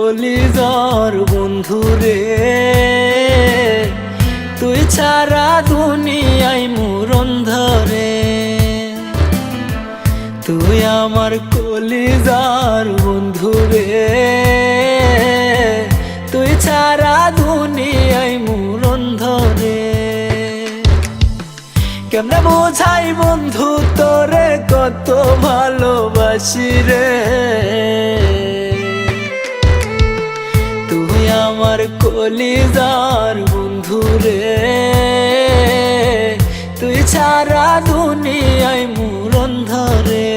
কলিজার বন্ধু রে, তুই ছাড়া দুনিয়ায় মোর অন্ধরে। তুই আমার কলিজার বন্ধু রে, তুই ছাড়া দুনিয়ায় মোর অন্ধরে। কেমনে বোঝাই বন্ধু তোরে কত ভালোবাসি রে। তুই আমার কলিজার বন্ধু রে, তুই ছাড়া দুনিয়ায় মোর অন্ধরে।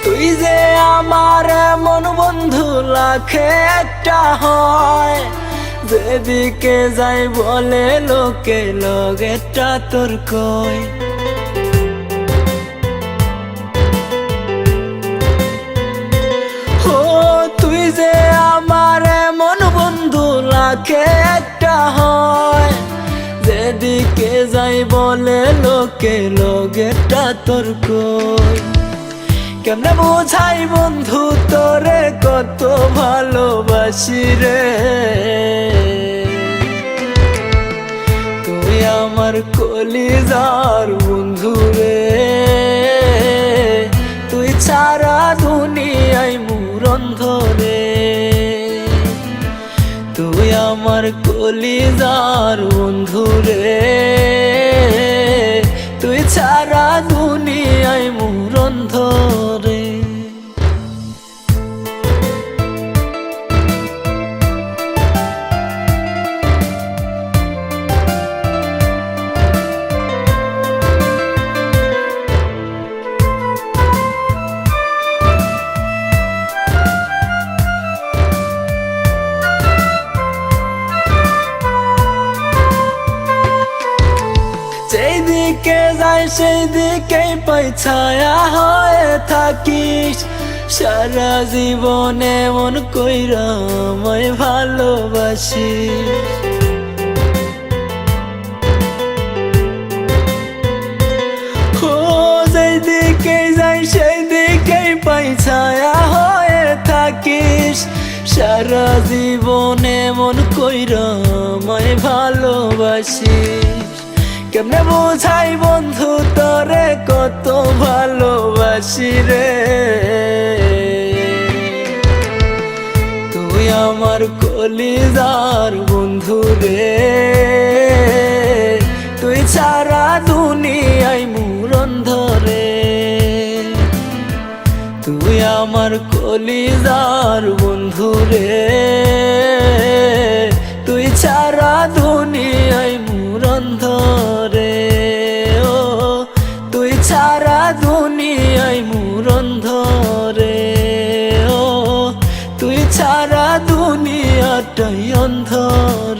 তুই যে আমার মন বন্ধু লাখে একটা হয়, যেদিকে যাই বলে লোকে লগেটা তোর কয়। ও তুই যে আমার মন বন্ধু লাখে একটা হয়, যেদিকে যাই বলে লোকে লগেটা তোর কয়। কেমনে বোঝাই বন্ধু তোরে কত ভালোবাসি রে। তুই আমার কলিজার বন্ধু রে, তুই ছাড়া দুনিয়ায় মোর অন্ধরে। তুই আমার কলিজার বন্ধু রে, তুই ছাড়া দুনিয়ায় মোর অন্ধরে। যেদিকে যাই সেই দিকেই পাই ছায়া হয়ে থাকিস, সারা জীবনে মন কইরা আমায় ভালোবাসিস। ও যেদিকে যাই সেই দিকেই পাই ছায়া হয়ে থাকিস, সারা জীবনে মন কইরা আমায় ভালোবাসিস। কেমনে বোঝাই বন্ধু তোরে কত ভালোবাসি রে। তুই আমার কলিজার বন্ধু রে, তুই ছাড়া দুনিয়ায় মোর অন্ধরে। তুই আমার কলিজার বন্ধু রে, তুই ছাড়া দুনিয়ায় মোর অন্ধরে। ও তুই ছাড়া দুনিয়ায় মোর অন্ধরে। ও তুই ছাড়া দুনিয়াটাই অন্ধরে।